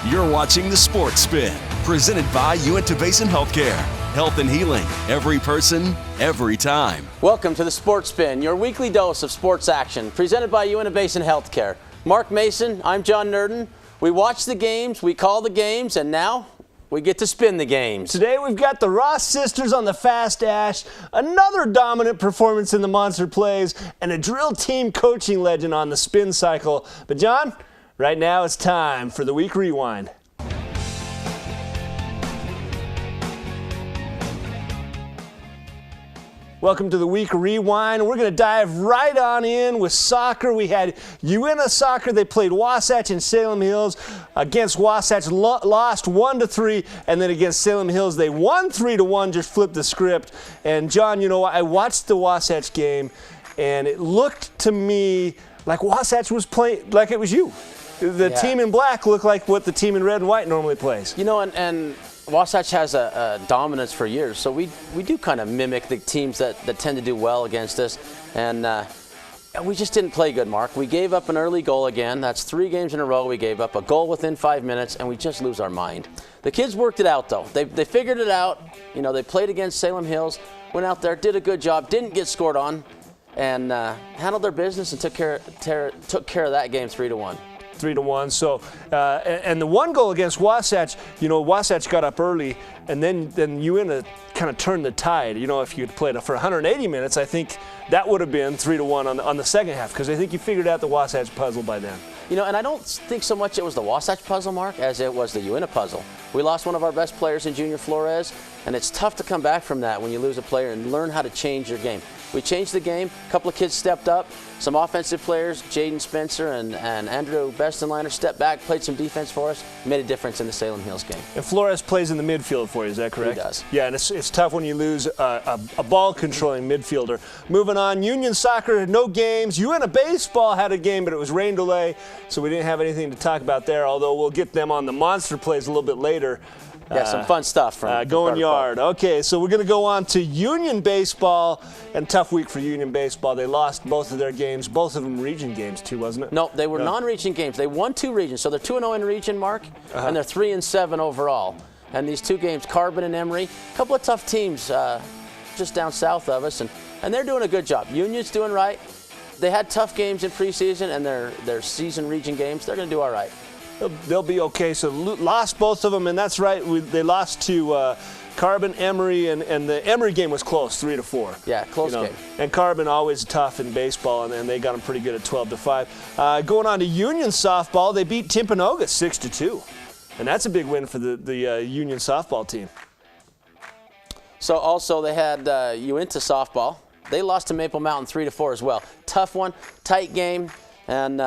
You're watching The Sports Spin, presented by Uinta Basin Healthcare. Health and healing, every person, every time. Welcome to The Sports Spin, your weekly dose of sports action, presented by Uinta Basin Healthcare. Mark Mason, I'm John Nerden. We watch the games, we call the games, and now we get to spin the games. Today we've got the Ross sisters on the Fast Dash, another dominant performance in the Monster Plays, and a drill team coaching legend on the spin cycle. But John, right now it's time for the Week Rewind. Welcome to the Week Rewind. We're going to dive right on in with soccer. We had Uinta soccer. They played Wasatch and Salem Hills. Against Wasatch, lost 1-3, and then against Salem Hills, they won 3-1, just flipped the script. And John, you know, I watched the Wasatch game, and it looked to me like Wasatch was playing like it was you. The team in black looked like what the team in red and white normally plays. You know, and Wasatch has a dominance for years, so we do kind of mimic the teams that tend to do well against us, and we just didn't play good, Mark. We gave up an early goal again. That's 3 games in a row we gave up a goal within 5 minutes, and we just lose our mind. The kids worked it out, though. They figured it out. You know, they played against Salem Hills, went out there, did a good job, didn't get scored on, and handled their business and took care of that game 3-1. 3-1. So, and the one goal against Wasatch, you know, Wasatch got up early, and then Uinta kind of turned the tide. You know, if you had played it for 180 minutes, I think that would have been 3-1 on the second half, because I think you figured out the Wasatch puzzle by then. You know, and I don't think so much it was the Wasatch puzzle, Mark, as it was the Uinta puzzle. We lost one of our best players in Junior Flores, and it's tough to come back from that when you lose a player and learn how to change your game. We changed the game. A couple of kids stepped up. Some offensive players, Jaden Spencer and Andrew Bestenliner, stepped back, played some defense for us, made a difference in the Salem Hills game. And Flores plays in the midfield for you, is that correct? He does. Yeah, and it's tough when you lose a ball-controlling midfielder. Moving on, Union Soccer had no games. Uinta Baseball had a game, but it was rain delay, so we didn't have anything to talk about there, although we'll get them on the Monster Plays a little bit later. Yeah, some fun stuff from going yard. Okay, so we're going to go on to Union Baseball, and tough week for Union Baseball. They lost both of their games, both of them region games too, wasn't it? No, they were non-region games. They won 2 regions, so they're 2-0 in region, Mark, and they're 3-7 overall. And these 2 games, Carbon and Emory, a couple of tough teams just down south of us, and they're doing a good job. Union's doing right. They had tough games in preseason, and their season region games, they're going to do all right. They'll be okay. So lost both of them, and that's right. They lost to Carbon, Emory, and the Emory game was close, 3-4. Yeah, close game. And Carbon always tough in baseball, and they got them pretty good at 12-5. Going on to Union softball, they beat Timpanogos 6-2, and that's a big win for the Union softball team. So also they had Uinta softball. They lost to Maple Mountain 3-4 as well. Tough one, tight game, and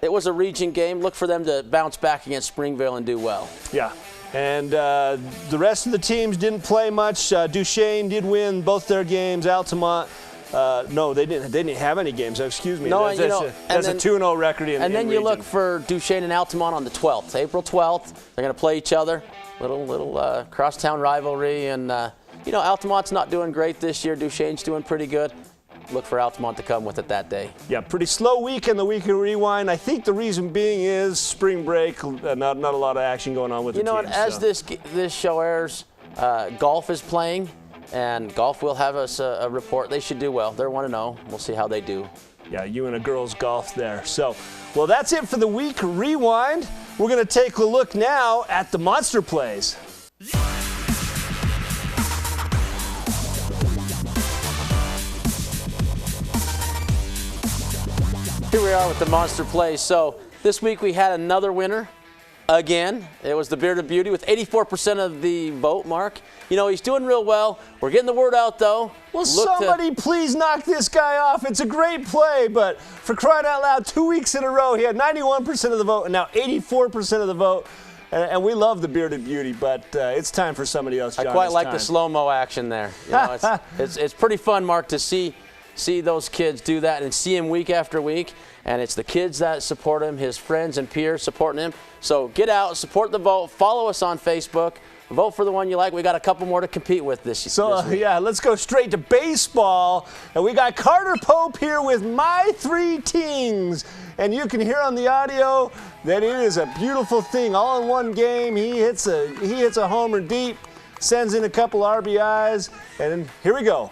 it was a region game. Look for them to bounce back against Springville and do well. Yeah, and the rest of the teams didn't play much. Duchesne did win both their games. Altamont, no, they didn't have any games. Excuse me. No, that's a 2-0 record in then in you region. look for Duchesne and Altamont on the 12th, April 12th. They're going to play each other. Little crosstown rivalry, and Altamont's not doing great this year. Duchesne's doing pretty good. Look for Altamont to come with it that day. Yeah, pretty slow week in the Week of Rewind. I think the reason being is spring break, not a lot of action going on with the teams. And as this show airs, golf is playing, and golf will have us a report. They should do well. They're 1-0. We'll see how they do. Yeah, Uinta girls golf there. So, well, that's it for the Week Rewind. We're going to take a look now at the Monster Plays. Here we are with the Monster Plays. So this week we had another winner again. It was the Bearded Beauty with 84% of the vote, Mark. You know, he's doing real well. We're getting the word out, though. Will somebody please knock this guy off? It's a great play, but for crying out loud, 2 weeks in a row, he had 91% of the vote and now 84% of the vote. And we love the Bearded Beauty, but it's time for somebody else, John. I quite like the slow-mo action there. You know, it's pretty fun, Mark, to see those kids do that and see him week after week. And it's the kids that support him, his friends and peers supporting him. So get out, support the vote, follow us on Facebook. vote for the one you like. We got a couple more to compete with this week. Yeah, let's go straight to baseball. And we got Carter Pope here with My Three Tings. And you can hear on the audio that it is a beautiful thing. All in one game. He hits a homer deep, sends in a couple RBIs, and here we go.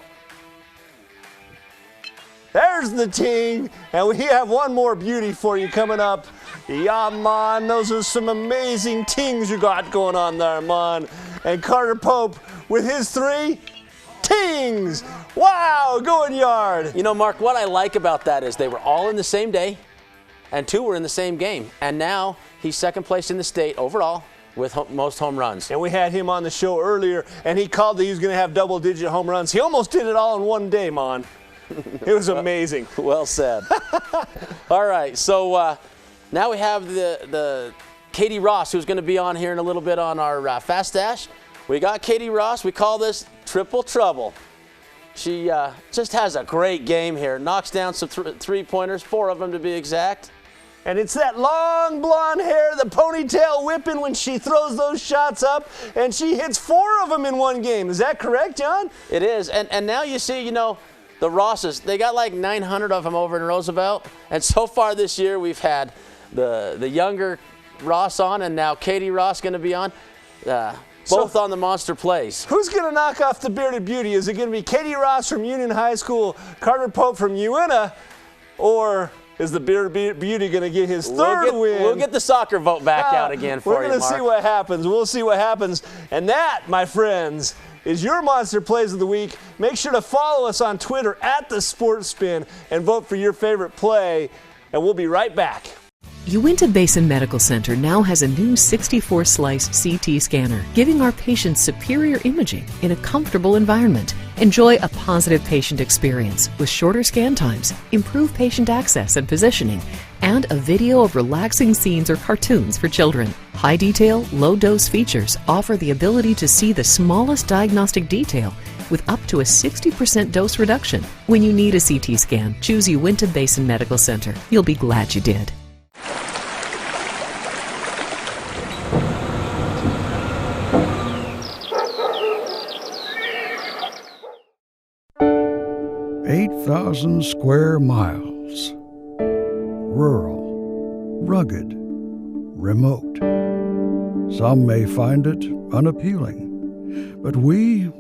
There's the ting, and we have one more beauty for you coming up. Yeah, man, those are some amazing tings you got going on there, man. And Carter Pope with his 3 tings. Wow, going yard. You know, Mark, what I like about that is they were all in the same day, and 2 were in the same game. And now he's second place in the state overall with most home runs. And we had him on the show earlier, and he called that he was going to have double-digit home runs. He almost did it all in one day, man. It was amazing. Well said. All right, so now we have the Katie Ross, who's going to be on here in a little bit on our Fast Dash. We got Katie Ross. We call this Triple Trouble. She just has a great game here. Knocks down some three-pointers, 4 of them to be exact. And it's that long blonde hair, the ponytail whipping when she throws those shots up, and she hits 4 of them in one game. Is that correct, John? It is. And now you see, you know, the Rosses, they got like 900 of them over in Roosevelt. And so far this year, we've had the younger Ross on, and now Katie Ross going to be on. Both on the Monster Plays. Who's going to knock off the Bearded Beauty? Is it going to be Katie Ross from Union High School, Carter Pope from Uinta, or is the Bearded Beauty going to get his third win? We'll get the soccer vote back out again for you, Mark. We're going to see what happens. We'll see what happens. And that, my friends, is your Monster Plays of the Week. Make sure to follow us on Twitter @TheSportsSpin and vote for your favorite play. And we'll be right back. Uinta Basin Medical Center now has a new 64-slice CT scanner, giving our patients superior imaging in a comfortable environment. Enjoy a positive patient experience with shorter scan times, improved patient access and positioning, and a video of relaxing scenes or cartoons for children. High detail, low dose features offer the ability to see the smallest diagnostic detail with up to a 60% dose reduction. When you need a CT scan, choose Uinta Basin Medical Center. You'll be glad you did. "8,000 square miles. Rural, rugged, remote. Some may find it unappealing, but we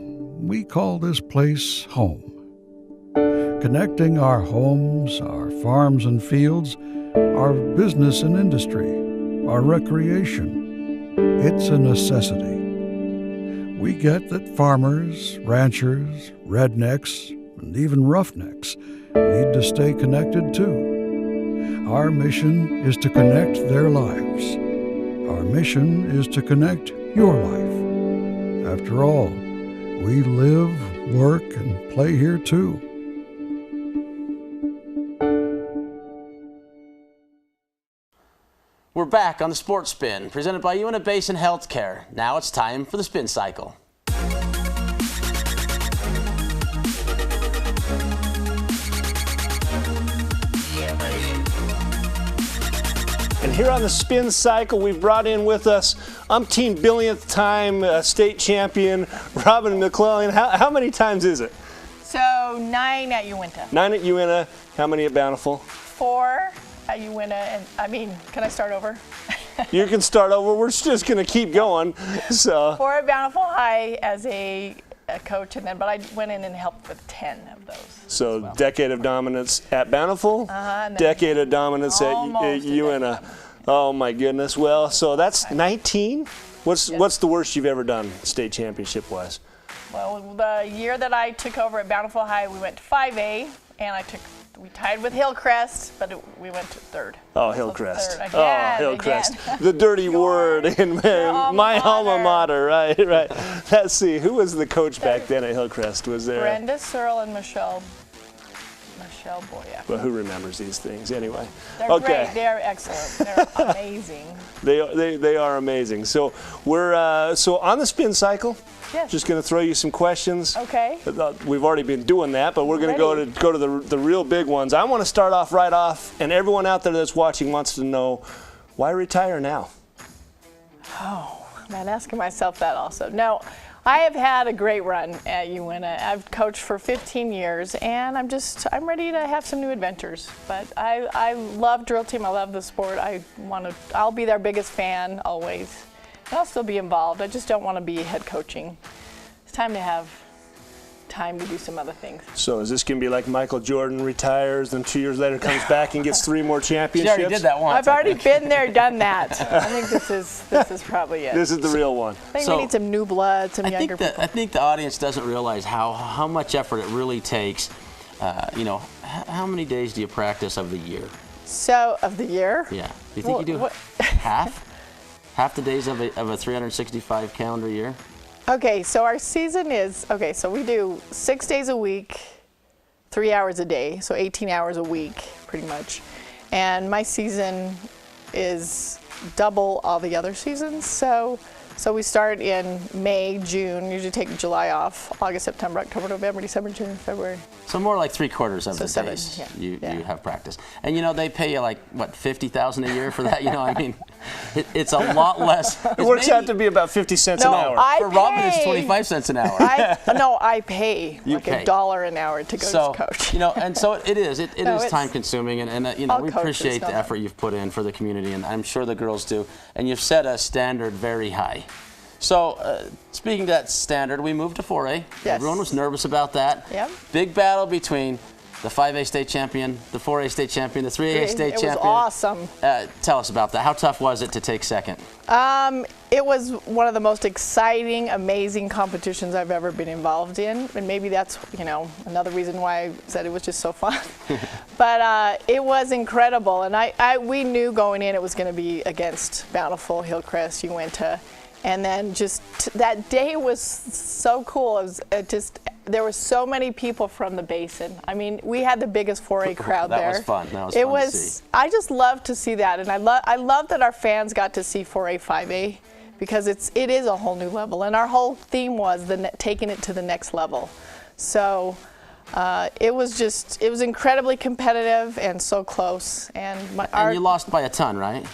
call this place home. Connecting our homes, our farms and fields, our business and industry, our recreation. It's a necessity. We get that farmers, ranchers, rednecks, and even roughnecks need to stay connected too. Our mission is to connect their lives. Our mission is to connect your life. After all, we live, work, and play here too. We're back on the Sports Spin, presented by Uinta Basin Healthcare. Now it's time for the Spin Cycle. And here on the Spin Cycle, we've brought in with us umpteen billionth time state champion, Robin McClellan. How many times is it? So 9 at Uinta. 9 at Uinta. How many at Bountiful? 4 at Uinta. And I mean, can I start over? You can start over. We're just going to keep going. So 4 at Bountiful High as a coach, and then but I went in and helped with 10 of those. So decade of dominance at Bountiful, decade of dominance at Uinta. Oh my goodness. Well, so that's 19. What's the worst you've ever done state championship wise? Well, the year that I took over at Bountiful High, we went to 5A, and we tied with Hillcrest, but we went to 3rd. Oh, Hillcrest. Again, oh, Hillcrest. The dirty word in my alma mater. Right. Let's see. Who was the coach back then at Hillcrest? Was there? Brenda Searle and Michelle Boya. Well, who remembers these things anyway? They're great. They're excellent. They're amazing. They are amazing. So we're so on the Spin Cycle. Yes. Just going to throw you some questions. Okay. We've already been doing that, but we're going to go to the real big ones. I want to start off right off, and everyone out there that's watching wants to know, why retire now? Oh, I'm not asking myself that also. No, I have had a great run at UNA. I've coached for 15 years, and I'm ready to have some new adventures. But I love drill team. I love the sport. I'll be their biggest fan always. And I'll still be involved. I just don't want to be head coaching. It's time to have time to do some other things. So is this going to be like Michael Jordan retires, then 2 years later comes back and gets 3 more championships? She already did that once. I've already been there, done that. I think this is probably it. This is the real one. I think we need some new blood, some younger people. I think the audience doesn't realize how much effort it really takes. How many days do you practice of the year? So, of the year? Yeah. Do you think you do half? Half the days of a 365 calendar year? Okay, so our season is, so we do 6 days a week, 3 hours a day, so 18 hours a week, pretty much. And my season is double all the other seasons. So we start in May, June, usually take July off, August, September, October, November, December, January, February. So more like 3/4 of the 7, days yeah. you have practice. And they pay you like, what, $50,000 a year for that? I mean, it's a lot less. It works out to be about 50 cents an hour. For Robin, it's 25 cents an hour. I pay like pay. $1 an hour to go to coach. And so it is. It is time consuming, and we coaches appreciate know the that. effort you've put in for the community, and I'm sure the girls do. And you've set a standard very high. So, speaking of that standard, we moved to 4A. Yes. Everyone was nervous about that. Yep. Big battle between the 5A state champion, the 4A state champion, the 3A state champion. It was awesome. Tell us about that. How tough was it to take second? It was one of the most exciting, amazing competitions I've ever been involved in, and maybe that's another reason why I said it was just so fun. But it was incredible, and we knew going in it was going to be against Bountiful, Hillcrest, Uinta. And then just that day was so cool. There were so many people from the basin. I mean, we had the biggest 4A crowd there. That was fun. That was fun to see. I just love to see that, and I love that our fans got to see 4A, 5A, because it is a whole new level, and our whole theme was taking it to the next level. So it was incredibly competitive and so close. And you lost by a ton, right?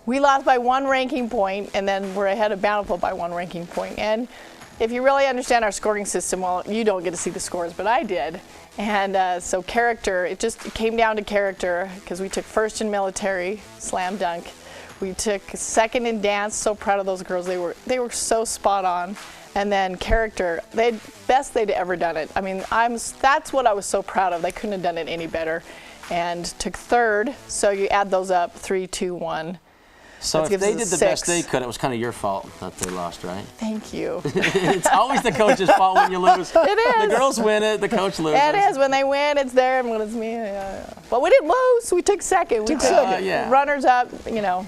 We lost by 1 ranking point, and then we're ahead of Bountiful by 1 ranking point. And if you really understand our scoring system, well, you don't get to see the scores, but I did. And so character, it came down to character, because we took first in military, slam dunk. We took second in dance. So proud of those girls. They were so spot on. And then character, best they'd ever done it. I mean, that's what I was so proud of. They couldn't have done it any better. And took third. So you add those up, 3, 2, 1. So if they did the best they could, it was kind of your fault that they lost, right? Thank you. It's always the coach's fault when you lose. It is. The girls win it, the coach loses. It is. When they win, it's there, and when it's me, But we didn't lose. We took second. We took runners up, Well,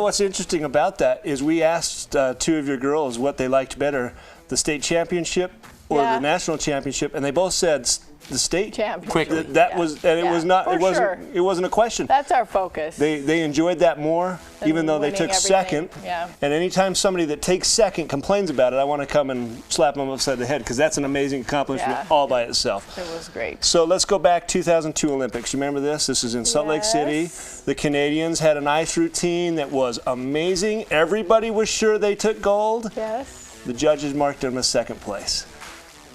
what's interesting about that is we asked 2 of your girls what they liked better, the state championship or the national championship, and they both said the state championship. Quickly. It wasn't a question. That's our focus. They enjoyed that more, even though they took second. Yeah. And anytime somebody that takes second complains about it, I want to come and slap them upside the head, because that's an amazing accomplishment all by itself. It was great. So let's go back 2002 Olympics. You remember this? This is in Salt Lake City. The Canadians had an ice routine that was amazing. Everybody was sure they took gold. Yes. The judges marked them as second place.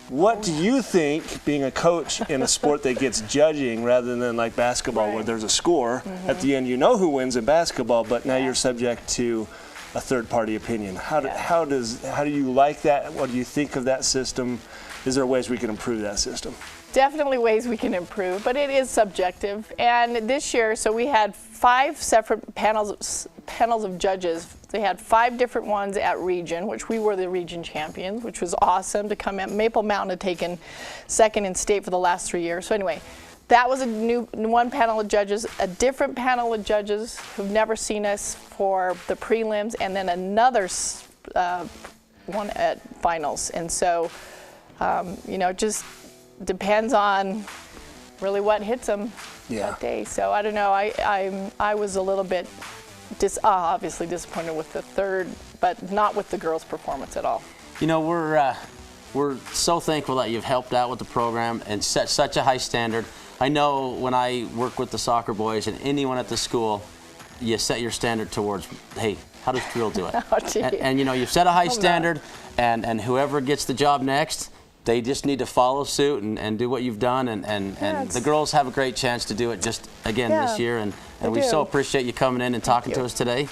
What do you think, being a coach in a sport that gets judging rather than like basketball where there's a score, at the end you know who wins in basketball, but now you're subject to a third-party opinion. How do you like that? What do you think of that system? Is there ways we can improve that system? Definitely ways we can improve, but it is subjective. And this year, so we had 5 separate panels of judges. They had 5 different ones at region, which we were the region champions, which was awesome to come in. Maple Mountain had taken second in state for the last 3 years. So anyway, that was a new one panel of judges, a different panel of judges who've never seen us for the prelims, and then another one at finals. And so, just depends on really what hits them that day. So I don't know. I was a little bit obviously disappointed with the third, but not with the girls' performance at all. We're so thankful that you've helped out with the program and set such a high standard. I know when I work with the soccer boys and anyone at the school, you set your standard towards, hey, How does drill do it? Oh, gee. And you know, you've set a high no. standard, and whoever gets the job next, they just need to follow suit and do what you've done, and the girls have a great chance to do it just again this year, and we so appreciate you coming in and talking to us today.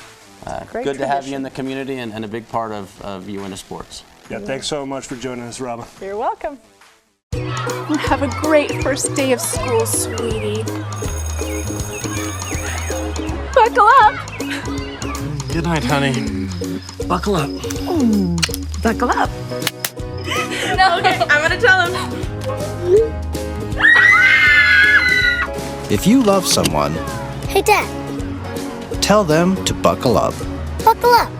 Good to have you in the community and a big part of UNT Sports. Yeah, thanks so much for joining us, Robin. You're welcome. Have a great first day of school, sweetie. Buckle up. Good night, honey. Buckle up. Buckle up. No, okay, I'm gonna tell him. If you love someone, Hey, Dad, tell them to buckle up. buckle up.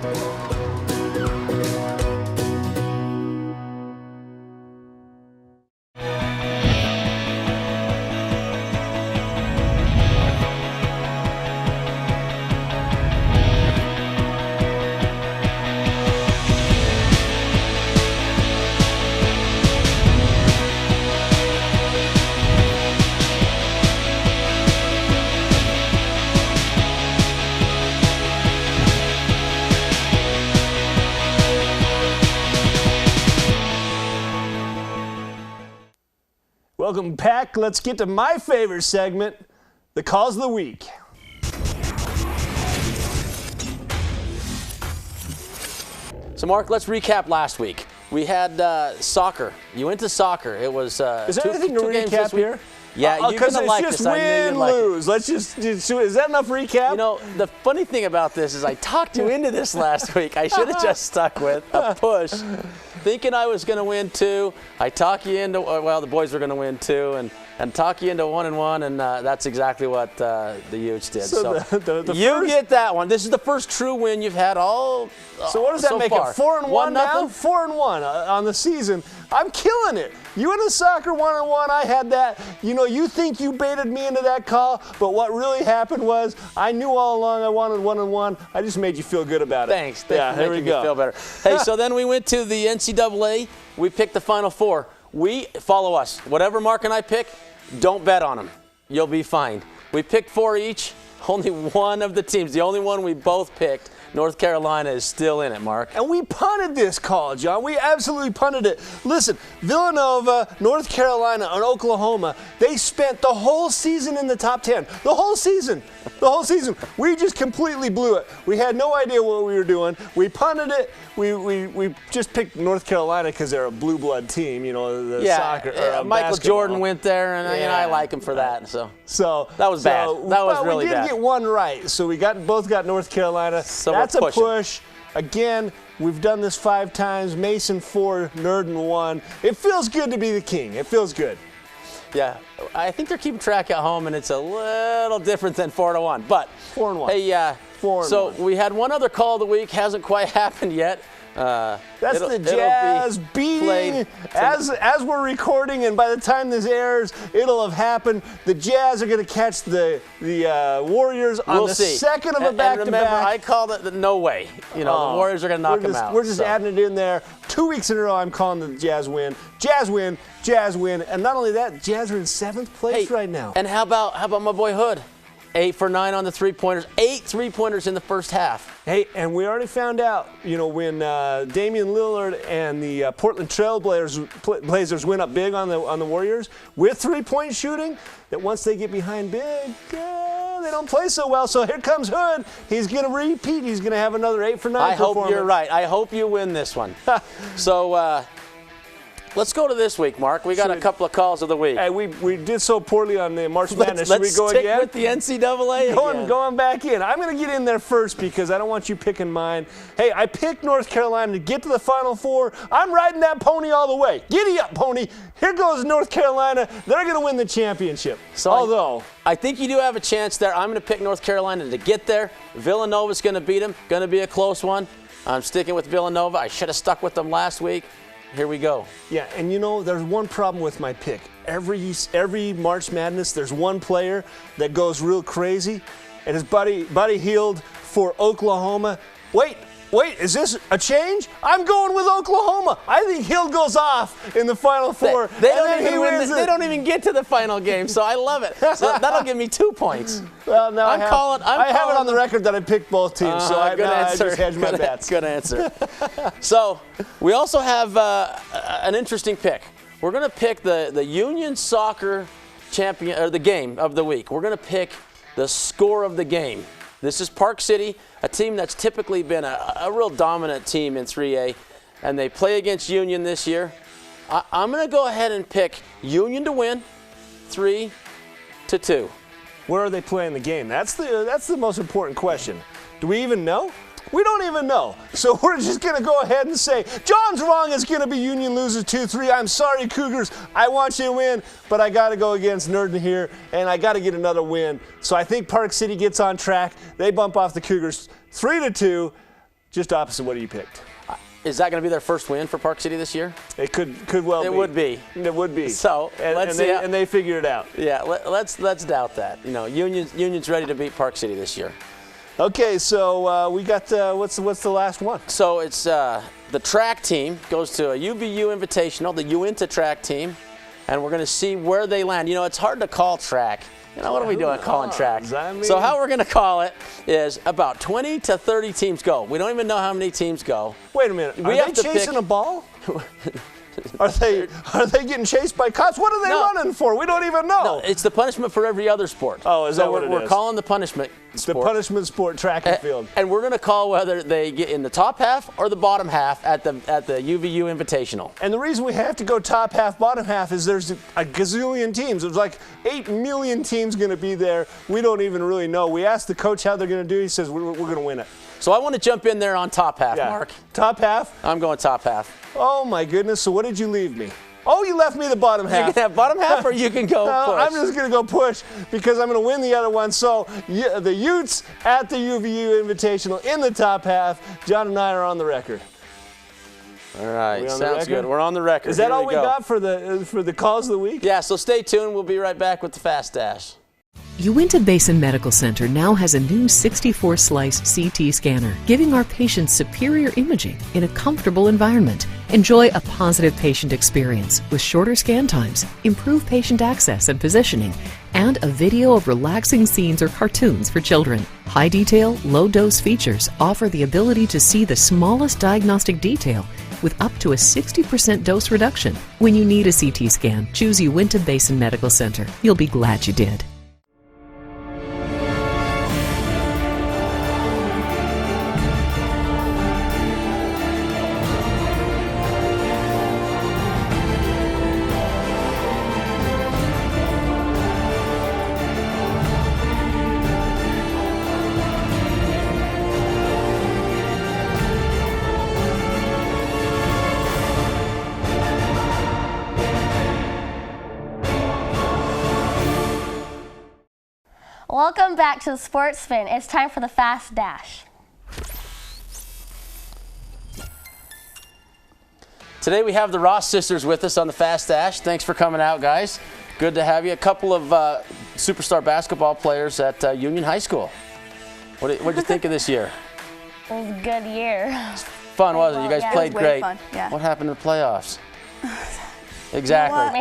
Welcome back. Let's get to my favorite segment, the Calls of the Week. So, Mark, let's recap last week. We had soccer. You went to soccer. It was Is there anything to two games recap this week. here? Yeah, you're Because gonna it's like just this. I knew win, you'd like it. lose. Let's just, is that enough recap? You know, the funny thing about this is I talked you into this last week. I should have just stuck with a push, thinking I was going to win 2. I talk you into, well, the boys were going to win 2, and talk you into 1-1, and that's exactly what the Utes did. So the you first- get that one. This is the first true win you've had all. So what does that so make far. it? 4-1 now? 1-0? 4-1 on the season. I'm killing it. You in the soccer 1-1. I had that. You know, you think you baited me into that call, but what really happened was I knew all along I wanted 1-1. I just made you feel good about it. Thanks. Yeah, for here we making me go. feel better. Hey, so then we went to the NCAA. We picked the Final Four. We follow us. Whatever Mark and I pick, don't bet on them. You'll be fine. We picked 4 each. Only one of the teams, the only one we both picked, North Carolina, is still in it, Mark. And we punted this call, John. We absolutely punted it. Listen, Villanova, North Carolina, and Oklahoma, they spent the whole season in the top 10. The whole season. The whole season. We just completely blew it. We had no idea what we were doing. We punted it. We just picked North Carolina because they're a blue blood team, you know, the soccer. Michael basketball. Jordan went there, and you know, I like him for that. So that was bad. That was really bad. We did get one right, so we both got North Carolina. So that's we're a push. Again, we've done this 5 times. Mason 4, Nurden 1. It feels good to be the king. It feels good. Yeah, I think they're keeping track at home, and it's a little different than 4-1. But 4-1. Hey, 4-1. So we had one other call of the week. Hasn't quite happened yet. That's the Jazz beating as we're recording, and by the time this airs, it'll have happened. The Jazz are going to catch the Warriors on the second of a back-to-back. And remember, I called it the no way. You know, the Warriors are going to knock them out. We're just adding it in there. 2 weeks in a row, I'm calling the Jazz win. Jazz win. Jazz win. And not only that, Jazz are in 7th place right now. And how about my boy Hood? 8 for 9 on the 3-pointers. 8 3-pointers in the first half. Hey, and we already found out, you know, when Damian Lillard and the Portland Trail Blazers went up big on the Warriors with 3-point shooting, that once they get behind big, they don't play so well. So here comes Hood. He's going to repeat. He's going to have another 8 for 9 I performance. hope you're right. I hope you win this one. So let's go to this week, Mark. We got a couple of calls of the week. Hey, we did so poorly on the March Madness. Should we go stick again? with the NCAA again. Going back in. I'm going to get in there first because I don't want you picking mine. Hey, I picked North Carolina to get to the Final Four. I'm riding that pony all the way. Giddy up, pony. Here goes North Carolina. They're going to win the championship. So although I think you do have a chance there. I'm going to pick North Carolina to get there. Villanova's going to beat them. Going to be a close one. I'm sticking with Villanova. I should have stuck with them last week. Here we go. Yeah, and you know, there's one problem with my pick. Every March Madness, there's one player that goes real crazy, and his Buddy Hield for Oklahoma. Wait, Wait, is this a change? I'm going with Oklahoma. I think Hill goes off in the Final Four. They don't even get to the final game, so I love it. So that'll give me 2 points. Well, now I have it on the record that I picked both teams, so I just hedge my bets. Good answer. So we also have an interesting pick. We're going to pick the Union Soccer champion, or the game of the week. We're going to pick the score of the game. This is Park City, a team that's typically been a real dominant team in 3A, and they play against Union this year. I'm going to go ahead and pick Union to win 3-2. Where are they playing the game? That's the most important question. Do we even know? We don't even know. So we're just going to go ahead and say, John's wrong, it's going to be Union loses 2-3. I'm sorry, Cougars. I want you to win, but I got to go against Nerdin here, and I got to get another win. So I think Park City gets on track. They bump off the Cougars 3-2, just opposite what you picked. Is that going to be their first win for Park City this year? It could well be. It would be. It would be. So let's see. And they figured it out. Yeah, let's doubt that. You know, Union's ready to beat Park City this year. Okay, so we got what's the last one? So it's the track team goes to a UVU Invitational, the Uinta track team, and we're going to see where they land. You know, it's hard to call track. You know, what are we doing calling tracks? So how we're going to call it is about 20 to 30 teams go. We don't even know how many teams go. Wait a minute. Are they chasing a ball? Are they getting chased by cops? What are they running for? We don't even know. No, it's the punishment for every other sport. Oh, is that what it is? We're calling the punishment sport. The punishment sport, track and field. And we're going to call whether they get in the top half or the bottom half at the UVU Invitational. And the reason we have to go top half, bottom half is there's a gazillion teams. There's like 8 million teams going to be there. We don't even really know. We asked the coach how they're going to do. He says we're going to win it. So I want to jump in there on top half, Mark. Top half? I'm going top half. Oh, my goodness. So what did you leave me? Oh, you left me the bottom half. You can have bottom half or you can go push. I'm just going to go push because I'm going to win the other one. So the Utes at the UVU Invitational in the top half. John and I are on the record. All right, sounds good. We're on the record. Is that all we got for the calls of the week? Yeah, so stay tuned. We'll be right back with the Fast Dash. Uinta Basin Medical Center now has a new 64-slice CT scanner, giving our patients superior imaging in a comfortable environment. Enjoy a positive patient experience with shorter scan times, improved patient access and positioning, and a video of relaxing scenes or cartoons for children. High-detail, low-dose features offer the ability to see the smallest diagnostic detail with up to a 60% dose reduction. When you need a CT scan, choose Uinta Basin Medical Center. You'll be glad you did. Welcome back to the Sports Spin. It's time for the Fast Dash. Today we have the Ross sisters with us on the Fast Dash. Thanks for coming out, guys. Good to have you. A couple of superstar basketball players at Union High School. What did you think of this year? It was a good year. Fun, wasn't it? You guys played it was great. Fun. Yeah. What happened in the playoffs? Exactly.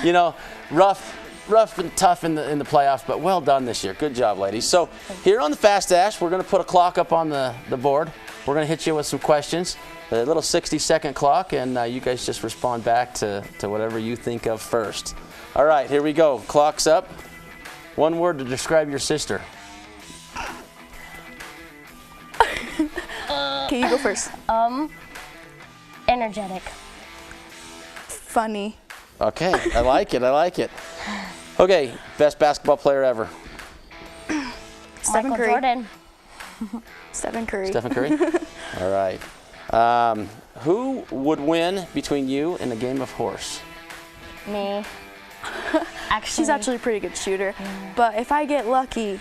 You know, rough and tough in the playoffs, but well done this year. Good job, ladies. So here on the Fast Dash, we're going to put a clock up on the board. We're going to hit you with some questions, a little 60-second clock, and you guys just respond back to whatever you think of first. All right, here we go. Clock's up. One word to describe your sister. Okay, you go first. Energetic. Funny. Okay, I like it. I like it. Okay, best basketball player ever. Stephen Michael Curry. Jordan. Stephen Curry. Stephen Curry? All right. Who would win between you and a game of horse? Me. She's actually a pretty good shooter, but if I get lucky,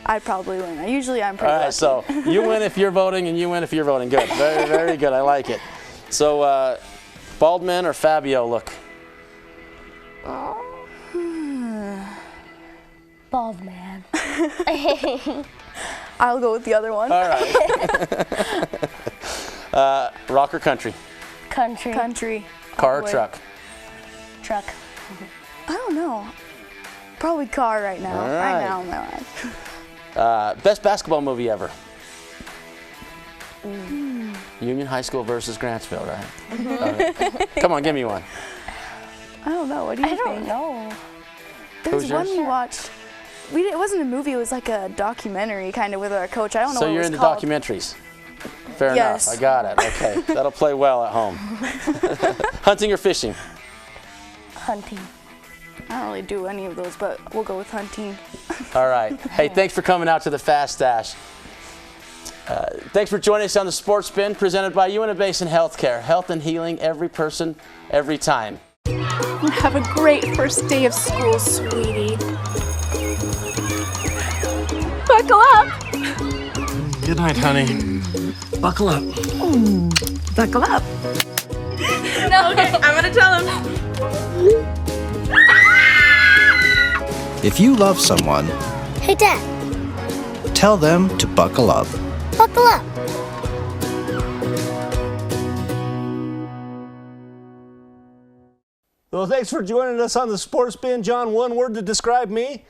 I'd probably win. Usually I'm pretty lucky. All right, so you win if you're voting and you win if you're voting. Good. Very, very good. I like it. So, Baldwin or Fabio look? Bald man. I'll go with the other one. All right. Rock or country? Country. Country. Car or Boy. truck? Truck. I don't know. Probably car right now. All Right right. now in my life. Best basketball movie ever? Union High School versus Grantsville, right? All right. Come on, give me one. I don't know. What do you I think? don't know. There's Who's one yours? we watched. It wasn't a movie. It was like a documentary, kind of with our coach. I don't know So what you're it was into called. documentaries? Fair Yes. enough. I got it. Okay. That'll play well at home. Hunting or fishing? Hunting. I don't really do any of those, but we'll go with hunting. All right. Hey, thanks for coming out to the Fast Dash. Thanks for joining us on the Sports Spin, presented by Uinta Basin Healthcare. Health and healing, every person, every time. Have a great first day of school, sweetie. Buckle up. Good night, honey. Buckle up. Buckle up. No, okay, I'm gonna tell him. If you love someone, Hey, Dad. tell them to buckle up. Buckle up. Well, thanks for joining us on the Sports Spin. John, one word to describe me?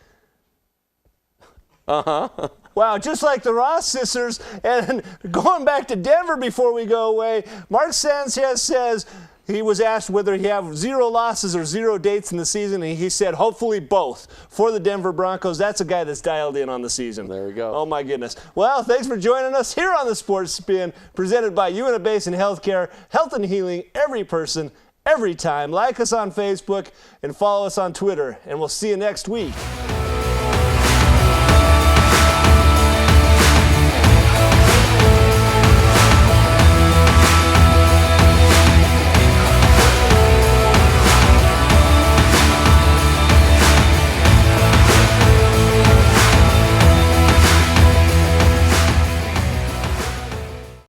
Wow, just like the Ross sisters. And going back to Denver before we go away, Mark Sanchez says he was asked whether he have 0 losses or 0 dates in the season, and he said hopefully both for the Denver Broncos. That's a guy that's dialed in on the season. There we go. Oh, my goodness. Well, thanks for joining us here on the Sports Spin, presented by Uinta Basin Healthcare, health and healing, every person, every time. Like us on Facebook and follow us on Twitter, and we'll see you next week.